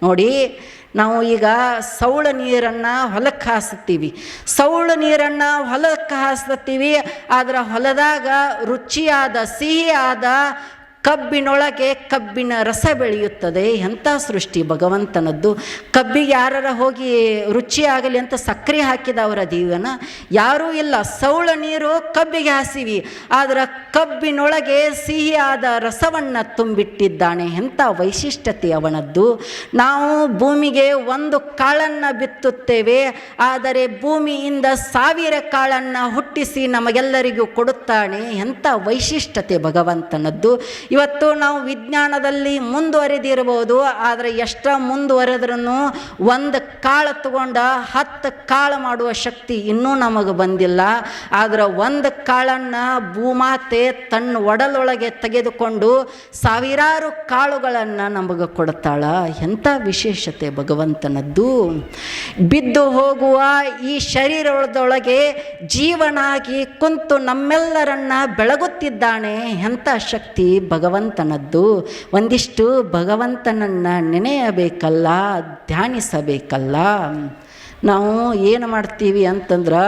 ನೋಡಿ, ನಾವು ಈಗ ಸೌಳ ನೀರನ್ನು ಹೊಲಕ್ಕೆ ಹಾಸ್ತೀವಿ. ಸೌಳ ನೀರನ್ನು ಹೊಲಕ್ಕೆ ಹಾಸ್ತೀವಿ, ಆದರೆ ಹೊಲದಾಗ ರುಚಿಯಾದ ಸಿಹಿಯಾದ ಕಬ್ಬಿನೊಳಗೆ ಕಬ್ಬಿನ ರಸ ಬೆಳೆಯುತ್ತದೆ. ಎಂಥ ಸೃಷ್ಟಿ ಭಗವಂತನದ್ದು. ಕಬ್ಬಿಗೆ ಯಾರ ಹೋಗಿ ರುಚಿಯಾಗಲಿ ಅಂತ ಸಕ್ಕರೆ ಹಾಕಿದವರ ಜೀವನ ಯಾರೂ ಇಲ್ಲ. ಸೌಳ ನೀರು ಕಬ್ಬಿಗೆ ಹಾಸಿವಿ, ಆದರೆ ಕಬ್ಬಿನೊಳಗೆ ಸಿಹಿಯಾದ ರಸವನ್ನು ತುಂಬಿಟ್ಟಿದ್ದಾನೆ. ಎಂಥ ವೈಶಿಷ್ಟ್ಯತೆ ಅವನದ್ದು. ನಾವು ಭೂಮಿಗೆ ಒಂದು ಕಾಳನ್ನು ಬಿತ್ತುತ್ತೇವೆ, ಆದರೆ ಭೂಮಿಯಿಂದ 1000 ಕಾಳನ್ನು ಹುಟ್ಟಿಸಿ ನಮಗೆಲ್ಲರಿಗೂ ಕೊಡುತ್ತಾನೆ. ಎಂಥ ವೈಶಿಷ್ಟ್ಯತೆ ಭಗವಂತನದ್ದು. ಇವತ್ತು ನಾವು ವಿಜ್ಞಾನದಲ್ಲಿ ಮುಂದುವರೆದಿರ್ಬೋದು, ಆದರೆ ಎಷ್ಟು ಮುಂದುವರೆದ್ರೂ ಒಂದು ಕಾಳು ತಗೊಂಡ 10 ಕಾಳು ಮಾಡುವ ಶಕ್ತಿ ಇನ್ನೂ ನಮಗೆ ಬಂದಿಲ್ಲ. ಆದರೆ ಒಂದು ಕಾಳನ್ನು ಭೂಮಾತೆ ತನ್ನ ಒಡಲೊಳಗೆ ತೆಗೆದುಕೊಂಡು ಸಾವಿರಾರು ಕಾಳುಗಳನ್ನು ನಮಗೆ ಕೊಡ್ತಾಳ. ಎಂಥ ವಿಶೇಷತೆ ಭಗವಂತನದ್ದು. ಬಿದ್ದು ಹೋಗುವ ಈ ಶರೀರದೊಳಗೆ ಜೀವನಾಗಿ ಕುಂತು ನಮ್ಮೆಲ್ಲರನ್ನ ಬೆಳಗುತ್ತಿದ್ದಾನೆ. ಎಂಥ ಶಕ್ತಿ ಭಗವಂತನದ್ದು. ಒಂದಿಷ್ಟು ಭಗವಂತನನ್ನು ನೆನೆಯಬೇಕಲ್ಲ, ಧ್ಯಾನಿಸಬೇಕಲ್ಲ. ನಾವು ಏನು ಮಾಡ್ತೀವಿ ಅಂತಂದ್ರೆ,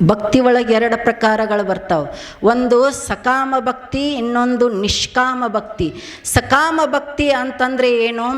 ಭಕ್ತಿ ಒಳಗೆ 2 ಪ್ರಕಾರಗಳು ಬರ್ತಾವೆ. ಒಂದು ಸಕಾಮ ಭಕ್ತಿ, ಇನ್ನೊಂದು ನಿಷ್ಕಾಮ ಭಕ್ತಿ. ಸಕಾಮ ಭಕ್ತಿ ಅಂತಂದರೆ ಏನು?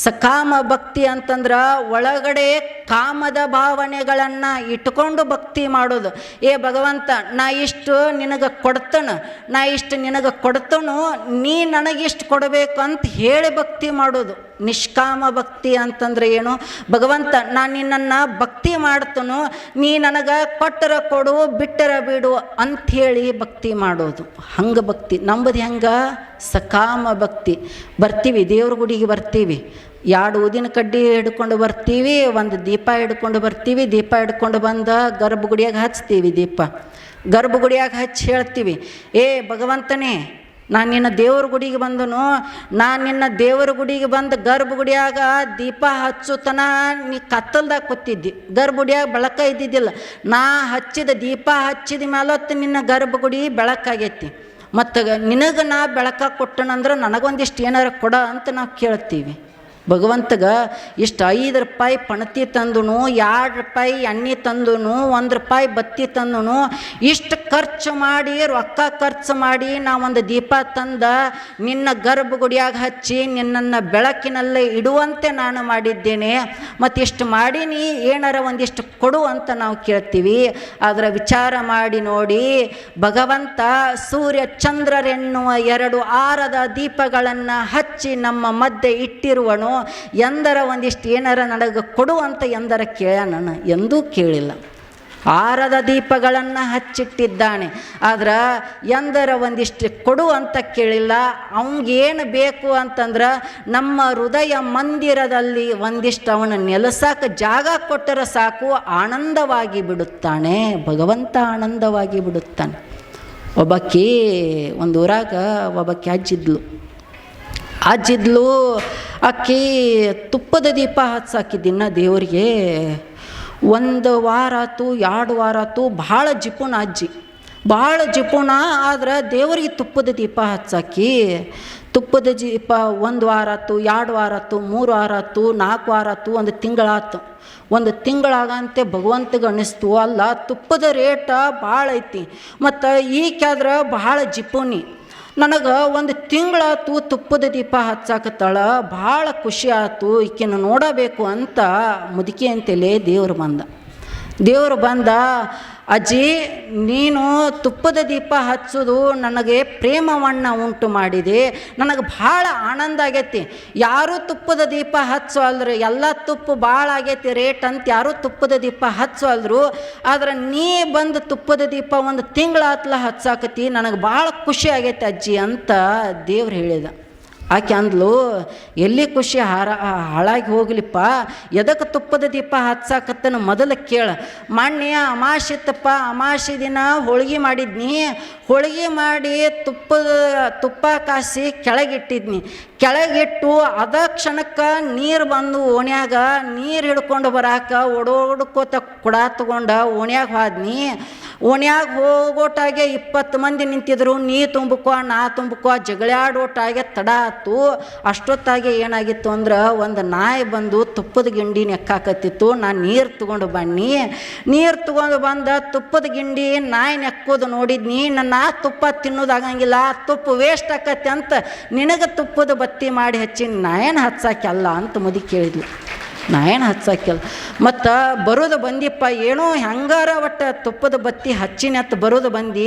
ಸಕಾಮ ಭಕ್ತಿ ಅಂತಂದ್ರೆ ಒಳಗಡೆ ಕಾಮದ ಭಾವನೆಗಳನ್ನು ಇಟ್ಕೊಂಡು ಭಕ್ತಿ ಮಾಡೋದು. ಏ ಭಗವಂತ, ನಾ ಇಷ್ಟು ನಿನಗೆ ಕೊಡ್ತೇನೆ, ನಾ ಇಷ್ಟು ನಿನಗೆ ಕೊಡ್ತೇನು, ನೀ ನನಗಿಷ್ಟು ಕೊಡಬೇಕು ಅಂತ ಹೇಳಿ ಭಕ್ತಿ ಮಾಡೋದು. ನಿಷ್ಕಾಮ ಭಕ್ತಿ ಅಂತಂದರೆ ಏನು? ಭಗವಂತ, ನಾನು ನಿನ್ನನ್ನು ಭಕ್ತಿ ಮಾಡ್ತೇನು, ನೀ ನನಗೆ ಕೊಟ್ಟರ ಕೊಡು, ಬಿಟ್ಟರ ಬಿಡು ಅಂಥೇಳಿ ಭಕ್ತಿ ಮಾಡೋದು. ಹಂಗೆ ಭಕ್ತಿ ನಂಬದು. ಹೆಂಗೆ? ಸಕಾಮ ಭಕ್ತಿ. ಬರ್ತೀವಿ, ದೇವ್ರ ಗುಡಿಗೆ ಬರ್ತೀವಿ, 2 ಊದಿನ ಕಡ್ಡಿ ಹಿಡ್ಕೊಂಡು ಬರ್ತೀವಿ, ಒಂದು ದೀಪ ಹಿಡ್ಕೊಂಡು ಬರ್ತೀವಿ. ದೀಪ ಹಿಡ್ಕೊಂಡು ಬಂದು ಗರ್ಭಗುಡಿಯಾಗ ಹಚ್ತೀವಿ. ದೀಪ ಗರ್ಭಗುಡಿಯಾಗ ಹಚ್ಚಿ ಹೇಳ್ತೀವಿ, ಏ ಭಗವಂತನೇ, ನಾನು ನಿನ್ನ ದೇವ್ರ ಗುಡಿಗೆ ಬಂದನು, ನಾನು ನಿನ್ನ ದೇವರ ಗುಡಿಗೆ ಬಂದು ಗರ್ಭಗುಡಿಯಾಗ ದೀಪ ಹಚ್ಚುತನ ನೀ ಕತ್ತಲ್ದಾಗ ಕೂತಿದ್ದಿ, ಗರ್ಭಗುಡಿಯಾಗ ಬೆಳಕ ಇದ್ದಿದ್ದಿಲ್ಲ. ನಾ ಹಚ್ಚಿದ ದೀಪ ಹಚ್ಚಿದ ಮೇಲತ್ತು ನಿನ್ನ ಗರ್ಭಗುಡಿ ಬೆಳಕಾಗೈತಿ. ಮತ್ತು ನಿನಗೆ ನಾ ಬೆಳಕ ಕೊಟ್ಟನಂದ್ರೆ ನನಗೊಂದಿಷ್ಟು ಏನಾರು ಕೊಡ ಅಂತ ನಾವು ಕೇಳ್ತೀವಿ. ಭಗವಂತಗ ಇಷ್ಟು 5 ರೂಪಾಯಿ ಪಣತಿ ತಂದನು, 2 ರೂಪಾಯಿ ಎಣ್ಣೆ ತಂದನು, 1 ರೂಪಾಯಿ ಬತ್ತಿ ತಂದನು, ಇಷ್ಟು ಖರ್ಚು ಮಾಡಿ, ರೊಕ್ಕ ಖರ್ಚು ಮಾಡಿ ನಾವೊಂದು ದೀಪ ತಂದ ನಿನ್ನ ಗರ್ಭಗುಡಿಯಾಗ ಹಚ್ಚಿ ನಿನ್ನನ್ನು ಬೆಳಕಿನಲ್ಲೇ ಇಡುವಂತೆ ನಾನು ಮಾಡಿದ್ದೇನೆ. ಮತ್ತು ಇಷ್ಟು ಮಾಡಿ ನೀ ಏನಾರ ಒಂದಿಷ್ಟು ಕೊಡು ಅಂತ ನಾವು ಕೇಳ್ತೀವಿ. ಆದರೆ ವಿಚಾರ ಮಾಡಿ ನೋಡಿ, ಭಗವಂತ ಸೂರ್ಯ ಚಂದ್ರರೆನ್ನುವ 2 ಆರದ ದೀಪಗಳನ್ನು ಹಚ್ಚಿ ನಮ್ಮ ಮಧ್ಯೆ ಇಟ್ಟಿರುವನು. ಎಂದರ ಒಂದಿಷ್ಟು ಏನಾರ ನನಗೆ ಕೊಡು ಅಂತ ಎಂದರ ಕೇಳ್ಯಾನ? ಎಂದೂ ಕೇಳಿಲ್ಲ. ಆರದ ದೀಪಗಳನ್ನು ಹಚ್ಚಿಟ್ಟಿದ್ದಾನೆ, ಆದ್ರೆ ಎಂದರ ಒಂದಿಷ್ಟು ಕೊಡು ಅಂತ ಕೇಳಿಲ್ಲ. ಅವನಿಗೇನು ಬೇಕು ಅಂತಂದ್ರೆ ನಮ್ಮ ಹೃದಯ ಮಂದಿರದಲ್ಲಿ ಒಂದಿಷ್ಟು ಅವನ ನೆಲೆಸಕ್ಕೆ ಜಾಗ ಕೊಟ್ಟರೆ ಸಾಕು, ಆನಂದವಾಗಿ ಬಿಡುತ್ತಾನೆ. ಭಗವಂತ ಆನಂದವಾಗಿ ಬಿಡುತ್ತಾನೆ. ಒಬ್ಬಾಕಿ ಒಂದು ಊರಾಗ ಒಬ್ಬಾಕಿ ಅಜ್ಜಿದ್ಲು. ಆಕಿ ತುಪ್ಪದ ದೀಪ ಹಚ್ಚಾಕಿದ್ದಿನ ದೇವರಿಗೆ 1 ವಾರ ಆಯ್ತು, 2 ವಾರ ಆಯ್ತು. ಭಾಳ ಜಿಪುಣ ಅಜ್ಜಿ, ಭಾಳ ಜಿಪುಣ. ಆದ್ರೆ ದೇವರಿಗೆ ತುಪ್ಪದ ದೀಪ ಹಚ್ಚಾಕಿ. ತುಪ್ಪದ ದೀಪ 1 ವಾರ ಆಯ್ತು, 2 ವಾರ ಆಯ್ತು, 3 ವಾರ ಆಯ್ತು, 4 ವಾರ ಆಯ್ತು, 1 ತಿಂಗಳಾಯ್ತು. 1 ತಿಂಗಳಾಗಂತೆ ಭಗವಂತಗೆ ಅನ್ನಿಸ್ತು, ಅಲ್ಲ ತುಪ್ಪದ ರೇಟ ಭಾಳ ಐತಿ, ಮತ್ತು ಈಗಾದ್ರೆ ಭಾಳ ಜಿಪುಣಿ. ನನಗೆ 1 ತಿಂಗಳಾಯ್ತು ತುಪ್ಪದ ದೀಪ ಹಚ್ಚಾಕತ್ತಾಳ, ಭಾಳ ಖುಷಿ ಆಯ್ತು, ಈಕೆನ ನೋಡಬೇಕು ಅಂತ ಮುದುಕಿ ಅಂತಲೇ ದೇವರು ಬಂದ ಅಜ್ಜಿ, ನೀನು ತುಪ್ಪದ ದೀಪ ಹಚ್ಚೋದು ನನಗೆ ಪ್ರೇಮವನ್ನು ಉಂಟು ಮಾಡಿದೆ, ನನಗೆ ಭಾಳ ಆನಂದ ಆಗೈತಿ. ಯಾರೂ ತುಪ್ಪದ ದೀಪ ಹಚ್ಚೋಲ್ರು, ಎಲ್ಲ ತುಪ್ಪ ಭಾಳ ಆಗೈತಿ ರೇಟ್ ಅಂತ ಯಾರೂ ತುಪ್ಪದ ದೀಪ ಹಚ್ಚೋಲ್ರು. ಆದ್ರೆ ನೀ ಬಂದು ತುಪ್ಪದ ದೀಪ 1 ತಿಂಗಳಾತ್ಲ ಹಚ್ಚಾಕತಿ, ನನಗೆ ಭಾಳ ಖುಷಿ ಆಗೈತಿ ಅಜ್ಜಿ ಅಂತ ದೇವ್ರು ಹೇಳಿದ. ಆಕೆ ಅಂದ್ಲು, ಎಲ್ಲಿ ಖುಷಿ ಹಾಳಾಗಿ ಹೋಗ್ಲಿಪ್ಪ, ಎದಕ್ಕೆ ತುಪ್ಪದ ದೀಪ ಹಚ್ಚಾಕತ್ತನ ಮೊದಲು ಕೇಳ. ಮೊನ್ನೆ ಅಮಾಸೆ ಇತ್ತಪ್ಪ, ಅಮಾಸೆ ದಿನ ಹೋಳಿಗೆ ಮಾಡಿದ್ನಿ, ಹೋಳಿಗೆ ಮಾಡಿ ತುಪ್ಪ ಕಾಸಿ ಕೆಳಗಿಟ್ಟಿದ್ನಿ. ಕೆಳಗಿಟ್ಟು ಅದ ಕ್ಷಣಕ್ಕೆ ನೀರು ಬಂದು ಓಣ್ಯಾಗ ನೀರು ಹಿಡ್ಕೊಂಡು ಬರಾಕ ಓಡೋಡ್ಕೋತ ಕುಡ ತಗೊಂಡ ಓಣ್ಯಾಗ ಹೋದ್ನಿ. ಓಣ್ಯಾಗ ಹೋಗೋಟಾಗೆ 20 ಮಂದಿ ನಿಂತಿದ್ರು, ನೀ ತುಂಬಕೋ ನಾ ತುಂಬಕೋ ಜಗಳಾಡೋಟಾಗೆ ತಡ ಆಯ್ತು. ಅಷ್ಟೊತ್ತಾಗೆ ಏನಾಗಿತ್ತು ಅಂದ್ರೆ ಒಂದು ನಾಯಿ ಬಂದು ತುಪ್ಪದ ಗಿಂಡಿ ನೆಕ್ಕಾಕತ್ತಿತ್ತು. ನಾನು ನೀರು ತೊಗೊಂಡು ಬನ್ನಿ, ನೀರು ತೊಗೊಂಡು ಬಂದ ತುಪ್ಪದ ಗಿಂಡಿ ನಾಯಿ ನೆಕ್ಕೋದು ನೋಡಿದ್ನಿ. ನನ್ನ ತುಪ್ಪ ತಿನ್ನೋದಾಗಂಗಿಲ್ಲ, ತುಪ್ಪ ವೇಸ್ಟ್ ಆಕತ್ತೆ ಅಂತ ನಿನಗೆ ತುಪ್ಪದ ಬತ್ತಿ ಮಾಡಿ ಹಚ್ಚಿ ನಾ ಏನು ಹಚ್ಚಾಕಲ್ಲ ಅಂತ ಮುದಿ ಕೇಳಿದ್ಲು. ನಾ ಏನು ಹಚ್ಚಾಕಿಲ್ಲ. ಮತ್ತು ಬರೋದು ಬಂದಿಪ್ಪ, ಏನೋ ಹೆಂಗಾರ ಒಟ್ಟು ತುಪ್ಪದ ಬತ್ತಿ ಹಚ್ಚಿನತ್ತು ಬರೋದು ಬಂದು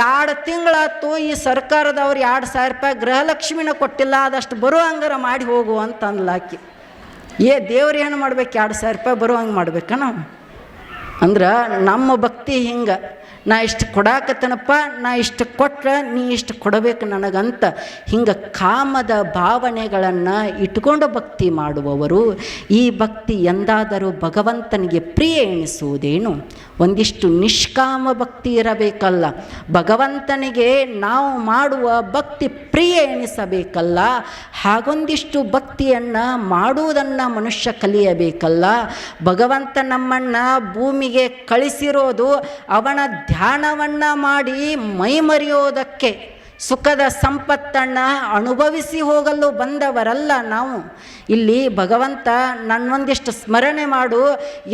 2 ತಿಂಗಳಾಯ್ತು. ಈ ಸರ್ಕಾರದವ್ರು 2,000 ರೂಪಾಯಿ ಗೃಹಲಕ್ಷ್ಮಿನ ಕೊಟ್ಟಿಲ್ಲ, ಅದಷ್ಟು ಬರೋ ಹಂಗಾರ ಮಾಡಿ ಹೋಗು ಅಂತ ಅಂದ್ಲಾಕಿ. ದೇವ್ರು ಏನು ಮಾಡ್ಬೇಕು, 2,000 ರೂಪಾಯಿ ಬರೋ ಹಂಗೆ ಮಾಡ್ಬೇಕಾ ನಾವು? ಅಂದ್ರೆ ನಮ್ಮ ಭಕ್ತಿ ಹಿಂಗೆ, ನಾ ಇಷ್ಟು ಕೊಡಾಕತ್ತನಪ್ಪ, ನಾ ಇಷ್ಟು ಕೊಟ್ರೆ ನೀ ಇಷ್ಟು ಕೊಡಬೇಕು ನನಗಂತ ಹಿಂಗೆ ಕಾಮದ ಭಾವನೆಗಳನ್ನು ಇಟ್ಕೊಂಡು ಭಕ್ತಿ ಮಾಡುವವರು. ಈ ಭಕ್ತಿ ಎಂದಾದರೂ ಭಗವಂತನಿಗೆ ಪ್ರಿಯ ಎನಿಸುವುದೇನು? ಒಂದಿಷ್ಟು ನಿಷ್ಕಾಮ ಭಕ್ತಿ ಇರಬೇಕಲ್ಲ, ಭಗವಂತನಿಗೆ ನಾವು ಮಾಡುವ ಭಕ್ತಿ ಪ್ರಿಯ ಎನಿಸಬೇಕಲ್ಲ. ಹಾಗೊಂದಿಷ್ಟು ಭಕ್ತಿಯನ್ನು ಮಾಡುವುದನ್ನು ಮನುಷ್ಯ ಕಲಿಯಬೇಕಲ್ಲ. ಭಗವಂತ ನಮ್ಮನ್ನು ಭೂಮಿಗೆ ಕಳಿಸಿರೋದು ಅವನ ಧ್ಯಾನವನ್ನು ಮಾಡಿ ಮೈಮರೆಯೋದಕ್ಕೆ, ಸುಖದ ಸಂಪತ್ತನ್ನು ಅನುಭವಿಸಿ ಹೋಗಲು ಬಂದವರಲ್ಲ ನಾವು. ಇಲ್ಲಿ ಭಗವಂತ ನನ್ನೊಂದಿಷ್ಟು ಸ್ಮರಣೆ ಮಾಡು,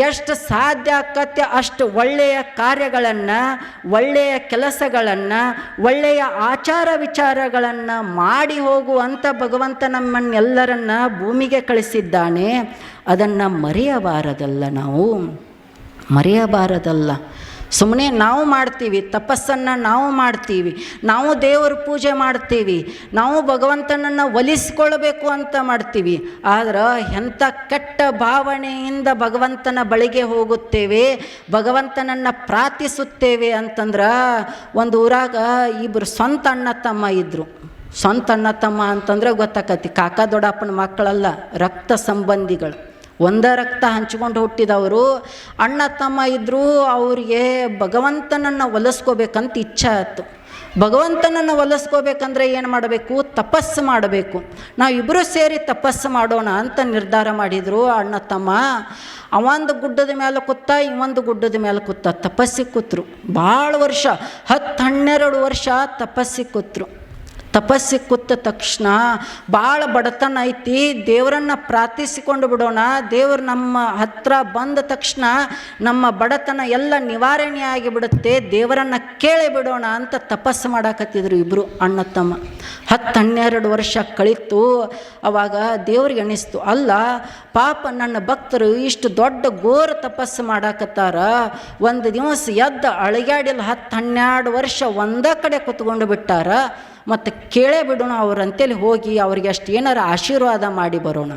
ಎಷ್ಟು ಸಾಧ್ಯ ಆಕತ್ತೆ ಅಷ್ಟು ಒಳ್ಳೆಯ ಕಾರ್ಯಗಳನ್ನು, ಒಳ್ಳೆಯ ಕೆಲಸಗಳನ್ನು, ಒಳ್ಳೆಯ ಆಚಾರ ವಿಚಾರಗಳನ್ನು ಮಾಡಿ ಹೋಗುವಂಥ ಭಗವಂತ ನಮ್ಮನ್ನೆಲ್ಲರನ್ನ ಭೂಮಿಗೆ ಕಳಿಸಿದ್ದಾನೆ. ಅದನ್ನು ಮರೆಯಬಾರದಲ್ಲ, ನಾವು ಮರೆಯಬಾರದಲ್ಲ. ಸುಮ್ಮನೆ ನಾವು ಮಾಡ್ತೀವಿ, ತಪಸ್ಸನ್ನು ನಾವು ಮಾಡ್ತೀವಿ, ನಾವು ದೇವರ ಪೂಜೆ ಮಾಡ್ತೀವಿ, ನಾವು ಭಗವಂತನನ್ನು ಒಲಿಸ್ಕೊಳ್ಬೇಕು ಅಂತ ಮಾಡ್ತೀವಿ. ಆದ್ರೆ ಎಂಥ ಕೆಟ್ಟ ಭಾವನೆಯಿಂದ ಭಗವಂತನ ಬಳಿಗೆ ಹೋಗುತ್ತೇವೆ, ಭಗವಂತನನ್ನು ಪ್ರಾರ್ಥಿಸುತ್ತೇವೆ ಅಂತಂದ್ರೆ, ಒಂದು ಊರಾಗ 2 ಸ್ವಂತ ಅಣ್ಣ ತಮ್ಮ ಇದ್ದರು. ಸ್ವಂತ ಅಣ್ಣ ತಮ್ಮ ಅಂತಂದ್ರೆ ಗೊತ್ತಾಕತಿ, ಕಾಕ ದೊಡ್ಡಪ್ಪನ ಮಕ್ಕಳಲ್ಲ, ರಕ್ತ ಸಂಬಂಧಿಗಳು, ಒಂದೇ ರಕ್ತ ಹಂಚ್ಕೊಂಡು ಹುಟ್ಟಿದವರು ಅಣ್ಣ ತಮ್ಮ ಇದ್ದರು. ಅವರಿಗೆ ಭಗವಂತನನ್ನು ಒಲಿಸ್ಕೋಬೇಕಂತ ಇಚ್ಛೆ ಆಯ್ತು. ಭಗವಂತನನ್ನು ಒಲಿಸ್ಕೋಬೇಕಂದ್ರೆ ಏನು ಮಾಡಬೇಕು? ತಪಸ್ಸು ಮಾಡಬೇಕು. ನಾವಿಬ್ಬರು ಸೇರಿ ತಪಸ್ಸು ಮಾಡೋಣ ಅಂತ ನಿರ್ಧಾರ ಮಾಡಿದರು ಅಣ್ಣ ತಮ್ಮ. ಅವಂದು ಗುಡ್ಡದ ಮೇಲೆ ಕೂತ, ಇವೊಂದು ಗುಡ್ಡದ ಮೇಲೆ ಕೂತ ತಪಸ್ಸಿಗೆ ಕೂತರು. ಭಾಳ ವರ್ಷ, 10-12 ವರ್ಷ ತಪಸ್ಸಿಗೆ ಕೂತರು. ತಪಸ್ಸಿಗೆ ಕೂತ ತಕ್ಷಣ ಭಾಳ ಬಡತನ ಐತಿ, ದೇವರನ್ನು ಪ್ರಾರ್ಥಿಸಿಕೊಂಡು ಬಿಡೋಣ, ದೇವರು ನಮ್ಮ ಹತ್ರ ಬಂದ ತಕ್ಷಣ ನಮ್ಮ ಬಡತನ ಎಲ್ಲ ನಿವಾರಣೆ ಆಗಿಬಿಡುತ್ತೆ, ದೇವರನ್ನು ಕೇಳಿ ಬಿಡೋಣ ಅಂತ ತಪಸ್ಸು ಮಾಡಾಕತ್ತಿದ್ರು ಇಬ್ಬರು ಅಣ್ಣ ತಮ್ಮ. 10-12 ವರ್ಷ ಕಳೀತು. ಅವಾಗ ದೇವ್ರಿಗೆ ಅನಿಸ್ತು, ಅಲ್ಲ ಪಾಪ ನನ್ನ ಭಕ್ತರು ಇಷ್ಟು ದೊಡ್ಡ ಘೋರ ತಪಸ್ಸು ಮಾಡಾಕತ್ತಾರ, ಒಂದು ದಿವಸ ಎದ್ದು ಅಳಿಗಾಡಿಲ್ಲ, 10-12 ವರ್ಷ ಒಂದೇ ಕಡೆ ಕೂತ್ಕೊಂಡು ಬಿಟ್ಟಾರ, ಮತ್ತು ಕೇಳೇ ಬಿಡೋಣ ಅವರಂತೇಳಿ ಹೋಗಿ ಅವ್ರಿಗೆ ಅಷ್ಟು ಏನಾರು ಆಶೀರ್ವಾದ ಮಾಡಿ ಬರೋಣ,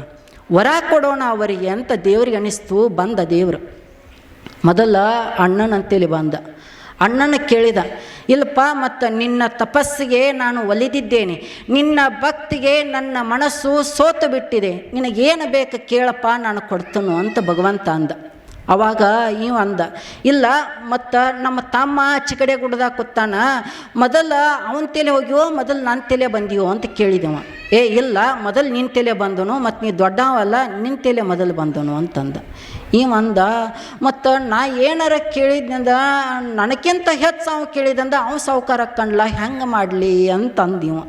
ವರ ಕೊಡೋಣ ಅವರಿಗೆ ಅಂತ ದೇವ್ರಿಗೆ ಅನಿಸ್ತು. ಬಂದ ದೇವರು ಮೊದಲ ಅಣ್ಣನಂತೇಳಿ ಬಂದ. ಅಣ್ಣನ ಕೇಳಿದ, ಇಲ್ಲಪ್ಪ, ಮತ್ತು ನಿನ್ನ ತಪಸ್ಸಿಗೆ ನಾನು ಒಲಿದಿದ್ದೇನೆ, ನಿನ್ನ ಭಕ್ತಿಗೆ ನನ್ನ ಮನಸ್ಸು ಸೋತು ಬಿಟ್ಟಿದೆ, ನಿನಗೇನು ಬೇಕು ಕೇಳಪ್ಪ, ನಾನು ಕೊಡ್ತನು ಅಂತ ಭಗವಂತ ಅಂದ. ಅವಾಗ ಇವ ಅಂದ, ಇಲ್ಲ ಮತ್ತು ನಮ್ಮ ತಮ್ಮ ಚಿಕಡೆ ಗುಡ್ದಾಗ ಕೂತಾನ, ಮೊದಲು ಅವನ ತಲೆ ಹೋಗ್ಯವೋ ಮೊದಲು ನನ್ನ ತಲೆ ಬಂದಿವೋ ಅಂತ ಕೇಳಿದವ. ಇಲ್ಲ, ಮೊದಲು ನಿನ್ನ ತಲೆ ಬಂದನು, ಮತ್ತು ನೀ ದೊಡ್ಡವಲ್ಲ, ನಿನ್ನ ತಲೆ ಮೊದಲು ಬಂದನು ಅಂತಂದ. ಇವ ಅಂದ, ಮತ್ತು ನಾ ಏನಾರ ಕೇಳಿದ್ನಂದ ನನಗಿಂತ ಹೆಚ್ಚು ಅವ ಕೇಳಿದಂದ ಅವ ಸಾವುಕಾರ ಕಂಡ್ಲ, ಹೆಂಗೆ ಮಾಡಲಿ ಅಂತಂದಿವ.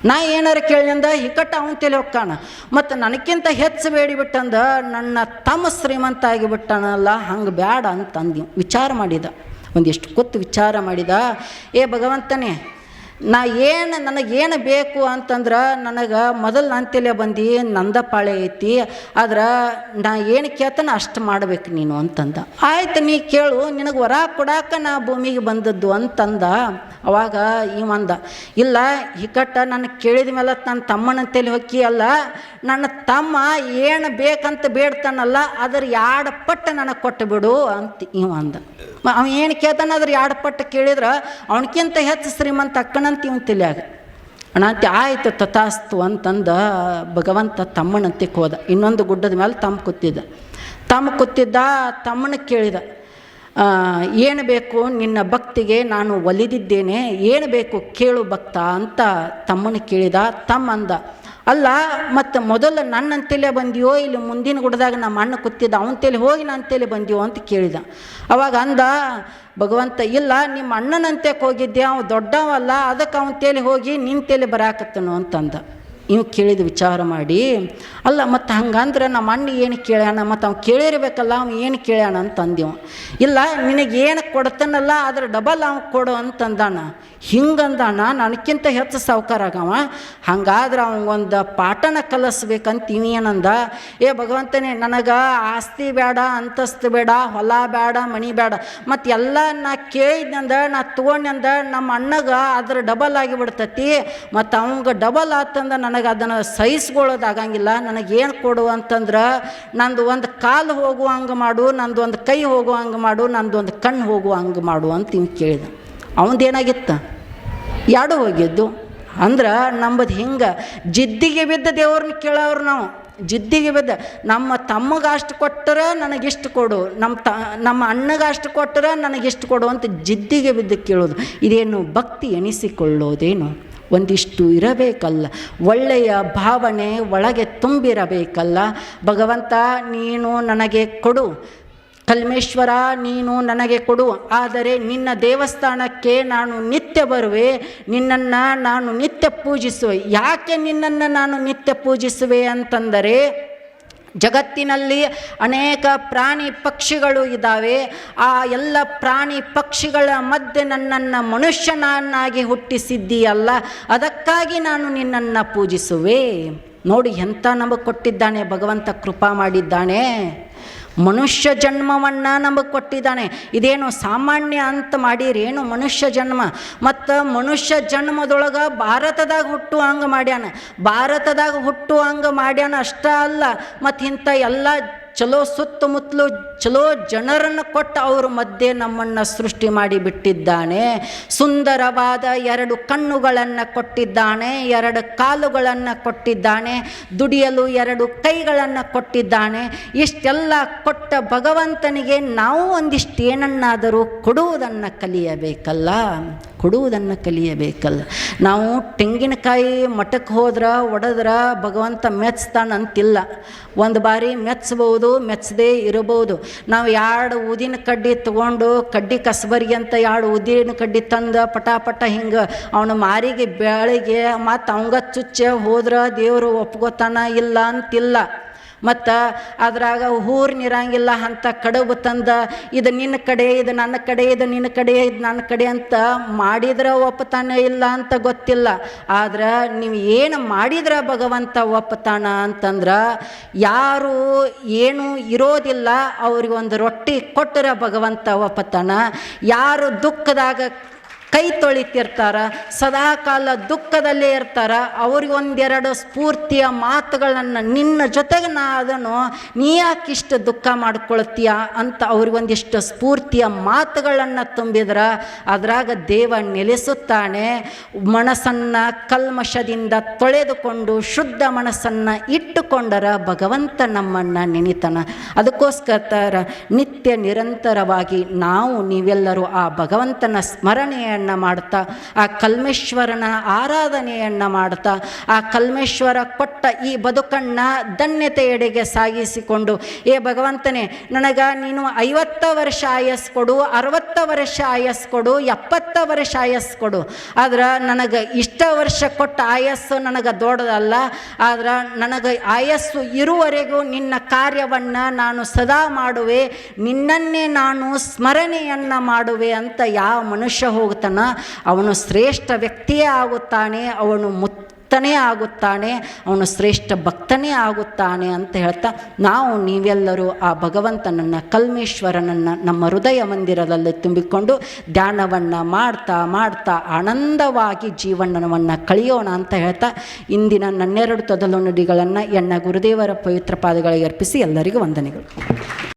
ನಾ ಏನಾರ ಕೇಳಿದಂದ ಹಿಕ್ಕಟ್ಟ ಅವನ ತಲೆ ಹೊಕ್ಕಾನ, ಮತ್ತು ನನಗಿಂತ ಹೆಚ್ಚು ಬೇಡಿಬಿಟ್ಟಂದ ನನ್ನ ತಮ್ಮ ಶ್ರೀಮಂತ ಆಗಿಬಿಟ್ಟಾನಲ್ಲ, ಹಂಗೆ ಬ್ಯಾಡ ಅಂತಂದು ವಿಚಾರ ಮಾಡಿದ. ಒಂದಿಷ್ಟು ಕೂತು ವಿಚಾರ ಮಾಡಿದ, ಭಗವಂತನೇ, ನನಗೇನು ಬೇಕು ಅಂತಂದ್ರೆ ನನಗೆ ಮೊದಲು ನನ್ನ ತಲೆ ಬಂದು ನಂದ ಪಾಳೆ ಐತಿ, ಆದ್ರೆ ನಾ ಏನು ಕೇಳ್ತಾನೆ ಅಷ್ಟು ಮಾಡ್ಬೇಕು ನೀನು ಅಂತಂದ. ಆಯ್ತು ನೀ ಕೇಳು, ನಿನಗೆ ವರ ಕೊಡಾಕ ನಾ ಭೂಮಿಗೆ ಬಂದದ್ದು ಅಂತಂದ. ಅವಾಗ ಇವಂದ, ಇಲ್ಲ ಹಿಕ್ಕಟ್ಟ ನನಗೆ ಕೇಳಿದ ಮೇಲೆ ನನ್ನ ತಮ್ಮನ ತಲೆ ಹೊಕ್ಕಿ ಅಲ್ಲ, ನನ್ನ ತಮ್ಮ ಏನು ಬೇಕಂತ ಬೇಡ್ತಾನಲ್ಲ ಅದ್ರ 2 ಪಟ್ಟು ನನಗೆ ಕೊಟ್ಟು ಬಿಡು ಅಂತ ಇವಂದ. ಅವ ಏನು ಕೇಳ್ತಾನೆ ಅದ್ರ 2 ಪಟ್ಟು ಕೇಳಿದ್ರೆ ಅವನಕ್ಕಿಂತ ಹೆಚ್ಚು ಶ್ರೀಮಂತ ಅಕ್ಕನಂತ ಇವನ್ ತಲೆಯಾಗ ಅಣ್ಣಂತೆ. ಆಯ್ತು ತಥಾಸ್ತು ಅಂತಂದ ಭಗವಂತ ತಮ್ಮನಂತಕ್ಕೆ ಹೋದ. ಇನ್ನೊಂದು ಗುಡ್ಡದ ಮೇಲೆ ತಮ್ಮ ಕೂತಿದ್ದ. ತಮ್ಮನ ಕೇಳಿದ, ಏನು ಬೇಕು? ನಿನ್ನ ಭಕ್ತಿಗೆ ನಾನು ಒಲಿದಿದ್ದೇನೆ, ಏನು ಬೇಕು ಕೇಳು ಭಕ್ತ ಅಂತ ತಮ್ಮನ ಕೇಳಿದ. ತಮ್ಮ ಅಂದ, ಅಲ್ಲ ಮತ್ತು ಮೊದಲು ನನ್ನ ತಲೆ ಬಂದಿಯೋ ಇಲ್ಲಿ ಮುಂದಿನ ಗುಡ್ದಾಗ ನಮ್ಮ ಅಣ್ಣ ಕೂತಿದ್ದ ಅವನ ತಲೆ ಹೋಗಿ ನನ್ನ ತಲೆ ಬಂದಿಯೋ ಅಂತ ಕೇಳಿದ. ಅವಾಗ ಅಂದ ಭಗವಂತ, ಇಲ್ಲ ನಿಮ್ಮ ಅಣ್ಣನಂತೆ ಹೋಗಿದ್ದೆ, ಅವ ದೊಡ್ಡವಲ್ಲ, ಅದಕ್ಕೆ ಅವನ ತಲೆ ಹೋಗಿ ನಿನ್ನ ತಲೆ ಬರಾಕತ್ತನು ಅಂತಂದ. ಇವು ಕೇಳಿದ ವಿಚಾರ ಮಾಡಿ, ಅಲ್ಲ ಮತ್ತು ಹಂಗಂದ್ರೆ ನಮ್ಮ ಅಣ್ಣ ಏನು ಕೇಳ್ಯಾಣ, ಮತ್ತು ಅವ್ನು ಕೇಳಿರ್ಬೇಕಲ್ಲ, ಅವ್ನು ಏನು ಕೇಳ್ಯಾಣ ಅಂತಂದೆವು. ಇಲ್ಲ ನಿನಗೇನು ಕೊಡ್ತಾನಲ್ಲ ಅದ್ರ ಡಬಲ್ ಅವ್ನು ಕೊಡು ಅಂತಂದಾನ. ಹಿಂಗಂದಾನ, ನನಗಿಂತ ಹೆಚ್ಚು ಸಾವ್ಕಾರ ಆಗವ. ಹಂಗಾದ್ರೆ ಅವನಿಗೊಂದು ಪಾಠನ ಕಲಿಸ್ಬೇಕಂತ ಏನಂದ, ಏ ಭಗವಂತನೇ ನನಗೆ ಆಸ್ತಿ ಬೇಡ, ಅಂತಸ್ತು ಬೇಡ, ಹೊಲ ಬೇಡ, ಮಣಿ ಬೇಡ, ಮತ್ತು ಎಲ್ಲ ನಾ ಕೇಳಿದ್ನಂದ ನಾ ತೊಗೊಂಡ್ನಂದ ನಮ್ಮ ಅಣ್ಣಗೆ ಅದ್ರ ಡಬಲ್ ಆಗಿಬಿಡ್ತತಿ, ಮತ್ತು ಅವಂಗೆ ಡಬಲ್ ಆತಂದ ನನಗೆ ಅದನ್ನು ಸಹಿಸ್ಕೊಳ್ಳೋದಾಗಂಗಿಲ್ಲ. ನನಗೇನು ಕೊಡು ಅಂತಂದ್ರೆ ನಂದು ಒಂದು ಕಾಲು ಹೋಗುವ ಹಂಗೆ ಮಾಡು, ನಂದು ಒಂದು ಕೈ ಹೋಗುವ ಹಂಗೆ ಮಾಡು, ನಂದು ಒಂದು ಕಣ್ಣು ಹೋಗುವ ಹಂಗೆ ಮಾಡು ಅಂತ ಇವ್ನು ಕೇಳಿದ. ಅವನದೇನಾಗಿತ್ತು, ಎರಡು ಹೋಗಿದ್ದು. ಅಂದ್ರೆ ನಂಬದು ಹಿಂಗೆ ಜಿದ್ದಿಗೆ ಬಿದ್ದ ದೇವ್ರನ್ನ ಕೇಳೋರು ನಾವು. ಜಿದ್ದಿಗೆ ಬಿದ್ದ ನಮ್ಮ ತಮ್ಮಗೆ ಅಷ್ಟು ಕೊಟ್ಟರೆ ನನಗಿಷ್ಟು ಕೊಡು, ನಮ್ಮ ಅಣ್ಣಗೆ ಅಷ್ಟು ಕೊಟ್ಟರೆ ನನಗಿಷ್ಟು ಕೊಡು ಅಂತ ಜಿದ್ದಿಗೆ ಬಿದ್ದು ಕೇಳೋದು. ಇದೇನು ಭಕ್ತಿ ಎನಿಸಿಕೊಳ್ಳೋದೇನು? ಒಂದಿಷ್ಟು ಇರಬೇಕಲ್ಲ, ಒಳ್ಳೆಯ ಭಾವನೆ ಒಳಗೆ ತುಂಬಿರಬೇಕಲ್ಲ. ಭಗವಂತ ನೀನು ನನಗೆ ಕೊಡು, ಕಲ್ಮೇಶ್ವರ ನೀನು ನನಗೆ ಕೊಡು, ಆದರೆ ನಿನ್ನ ದೇವಸ್ಥಾನಕ್ಕೆ ನಾನು ನಿತ್ಯ ಬರುವೆ, ನಿನ್ನನ್ನು ನಾನು ನಿತ್ಯ ಪೂಜಿಸುವೆ. ಯಾಕೆ ನಿನ್ನನ್ನು ನಾನು ನಿತ್ಯ ಪೂಜಿಸುವೆ ಅಂತಂದರೆ, ಜಗತ್ತಿನಲ್ಲಿ ಅನೇಕ ಪ್ರಾಣಿ ಪಕ್ಷಿಗಳು ಇದ್ದಾವೆ. ಆ ಎಲ್ಲ ಪ್ರಾಣಿ ಪಕ್ಷಿಗಳ ಮಧ್ಯೆ ನನ್ನನ್ನು ಮನುಷ್ಯನನ್ನಾಗಿ ಹುಟ್ಟಿಸಿದ್ದೀಯಲ್ಲ, ಅದಕ್ಕಾಗಿ ನಾನು ನಿನ್ನನ್ನು ಪೂಜಿಸುವೆ. ನೋಡಿ ಎಂಥ ನಮಗೆ ಕೊಟ್ಟಿದ್ದಾನೆ ಭಗವಂತ, ಕೃಪಾ ಮಾಡಿದ್ದಾನೆ. ಮನುಷ್ಯ ಜನ್ಮವನ್ನು ನಮಗೆ ಕೊಟ್ಟಿದ್ದಾನೆ. ಇದೇನು ಸಾಮಾನ್ಯ ಅಂತ ಮಾಡಿರೇನು ಮನುಷ್ಯ ಜನ್ಮ? ಮತ್ತು ಮನುಷ್ಯ ಜನ್ಮದೊಳಗೆ ಭಾರತದಾಗ ಹುಟ್ಟು ಹಂಗೆ ಮಾಡ್ಯಾನ, ಭಾರತದಾಗ ಹುಟ್ಟು ಹಂಗೆ ಮಾಡ್ಯಾನ ಅಷ್ಟ ಅಲ್ಲ, ಮತ್ತು ಇಂಥ ಎಲ್ಲ ಚಲೋ ಸುತ್ತಮುತ್ತಲು ಚಲೋ ಜನರನ್ನು ಕೊಟ್ಟು ಅವ್ರ ಮಧ್ಯೆ ನಮ್ಮನ್ನು ಸೃಷ್ಟಿ ಮಾಡಿ ಬಿಟ್ಟಿದ್ದಾನೆ. ಸುಂದರವಾದ 2 ಕಣ್ಣುಗಳನ್ನು ಕೊಟ್ಟಿದ್ದಾನೆ, 2 ಕಾಲುಗಳನ್ನು ಕೊಟ್ಟಿದ್ದಾನೆ, ದುಡಿಯಲು 2 ಕೈಗಳನ್ನು ಕೊಟ್ಟಿದ್ದಾನೆ. ಇಷ್ಟೆಲ್ಲ ಕೊಟ್ಟ ಭಗವಂತನಿಗೆ ನಾವು ಒಂದಿಷ್ಟು ಏನನ್ನಾದರೂ ಕೊಡುವುದನ್ನು ಕಲಿಯಬೇಕಲ್ಲ, ಕೊಡುವುದನ್ನು ಕಲಿಯಬೇಕಲ್ಲ. ನಾವು ತೆಂಗಿನಕಾಯಿ ಮಠಕ್ಕೆ ಹೋದ್ರೆ ಒಡೆದ್ರೆ ಭಗವಂತ ಮೆಚ್ತಾನಂತಿಲ್ಲ. ಒಂದು ಬಾರಿ ಮೆಚ್ಚಬಹುದು, ಮೆಚ್ಚದೇ ಇರಬಹುದು. ನಾವು 2 ಊದಿನ ಕಡ್ಡಿ ತೊಗೊಂಡು ಕಡ್ಡಿ ಕಸಬರಿಗೆ ಅಂತ 2 ಊದಿನ ಕಡ್ಡಿ ತಂದು ಪಟಾಪಟ ಹಿಂಗೆ ಅವನ ಮಾರಿಗೆ ಬೆಳಿಗ್ಗೆ ಮತ್ತು ಅವಂಗ ಚುಚ್ಚೆ ಹೋದ್ರೆ ದೇವರು ಒಪ್ಕೋತಾನ ಇಲ್ಲ ಅಂತಿಲ್ಲ. ಮತ್ತು ಅದ್ರಾಗ ಹೂರ್ನಿರಂಗಿಲ್ಲ ಅಂತ ಕಡುಬು ತಂದ ಇದು ನಿನ್ನ ಕಡೆ, ಇದು ನನ್ನ ಕಡೆ, ಇದು ನಿನ್ನ ಕಡೆ, ಇದು ನನ್ನ ಕಡೆ ಅಂತ ಮಾಡಿದ್ರೆ ಒಪ್ಪತಾನೆ ಇಲ್ಲ ಅಂತ ಗೊತ್ತಿಲ್ಲ. ಆದ್ರೆ ನೀವು ಏನು ಮಾಡಿದ್ರೆ ಭಗವಂತ ಒಪ್ಪತಾನ ಅಂತಂದ್ರೆ, ಯಾರು ಏನು ಇರೋದಿಲ್ಲ ಅವ್ರಿಗೊಂದು ರೊಟ್ಟಿ ಕೊಟ್ಟರೆ ಭಗವಂತ ಒಪ್ಪತಾನ. ಯಾರು ದುಃಖದಾಗ ಕೈ ತೊಳಿತಿರ್ತಾರ, ಸದಾಕಾಲ ದುಃಖದಲ್ಲೇ ಇರ್ತಾರ, ಅವ್ರಿಗೊಂದೆರಡು ಸ್ಫೂರ್ತಿಯ ಮಾತುಗಳನ್ನು ನಿನ್ನ ಜೊತೆಗೆ ನಾ ಅದನ್ನು ನೀ ಯಾಕಿಷ್ಟು ದುಃಖ ಮಾಡ್ಕೊಳ್ತೀಯ ಅಂತ ಅವ್ರಿಗೊಂದಿಷ್ಟು ಸ್ಫೂರ್ತಿಯ ಮಾತುಗಳನ್ನು ತುಂಬಿದ್ರೆ ಅದ್ರಾಗ ದೇವ ನೆಲೆಸುತ್ತಾನೆ. ಮನಸ್ಸನ್ನು ಕಲ್ಮಶದಿಂದ ತೊಳೆದುಕೊಂಡು ಶುದ್ಧ ಮನಸ್ಸನ್ನು ಇಟ್ಟುಕೊಂಡರ ಭಗವಂತ ನಮ್ಮನ್ನು ನೆನಿತಾನ. ಅದಕ್ಕೋಸ್ಕರ ನಿತ್ಯ ನಿರಂತರವಾಗಿ ನಾವು ನೀವೆಲ್ಲರೂ ಆ ಭಗವಂತನ ಸ್ಮರಣೆಯನ್ನು ಮಾಡ್ತಾ, ಆ ಕಲ್ಮೇಶ್ವರನ ಆರಾಧನೆಯನ್ನು ಮಾಡ್ತಾ, ಆ ಕಲ್ಮೇಶ್ವರ ಕೊಟ್ಟ ಈ ಬದುಕನ್ನು ಧನ್ಯತೆಯೆಡೆಗೆ ಸಾಗಿಸಿಕೊಂಡು, ಏ ಭಗವಂತನೇ ನನಗೆ ನೀನು 50 ವರ್ಷ ಆಯಸ್ಸು ಕೊಡು, 60 ವರ್ಷ ಆಯಸ್ಸು ಕೊಡು, 70 ವರ್ಷ ಆಯಸ್ಸು ಕೊಡು, ಆದ್ರೆ ನನಗೆ ಇಷ್ಟ ವರ್ಷ ಕೊಟ್ಟ ಆಯಸ್ಸು ನನಗೆ ದೊಡ್ಡದಲ್ಲ. ಆದ್ರೆ ನನಗೆ ಆಯಸ್ಸು ಇರುವವರೆಗೂ ನಿನ್ನ ಕಾರ್ಯವನ್ನು ನಾನು ಸದಾ ಮಾಡುವೆ, ನಿನ್ನನ್ನೇ ನಾನು ಸ್ಮರಣೆಯನ್ನು ಮಾಡುವೆ ಅಂತ ಯಾವ ಮನುಷ್ಯ ಹೋಗ್ತಾನೆ ಅವನು ಶ್ರೇಷ್ಠ ವ್ಯಕ್ತಿಯೇ ಆಗುತ್ತಾನೆ, ಅವನು ಮುಕ್ತನೇ ಆಗುತ್ತಾನೆ, ಅವನು ಶ್ರೇಷ್ಠ ಭಕ್ತನೇ ಆಗುತ್ತಾನೆ ಅಂತ ಹೇಳ್ತಾ, ನಾವು ನೀವೆಲ್ಲರೂ ಆ ಭಗವಂತನನ್ನು ಕಲ್ಮೇಶ್ವರನನ್ನು ನಮ್ಮ ಹೃದಯ ಮಂದಿರದಲ್ಲಿ ತುಂಬಿಕೊಂಡು ಧ್ಯಾನವನ್ನು ಮಾಡ್ತಾ ಮಾಡ್ತಾ ಆನಂದವಾಗಿ ಜೀವನವನ್ನು ಕಳೆಯೋಣ ಅಂತ ಹೇಳ್ತಾ ಇಂದಿನ ನನ್ನೆರಡು ತೊದಲು ನುಡಿಗಳನ್ನು ಎನ್ನ ಗುರುದೇವರ ಪವಿತ್ರ ಪಾದಗಳಿಗೆ ಅರ್ಪಿಸಿ ಎಲ್ಲರಿಗೂ ವಂದನೆಗಳು.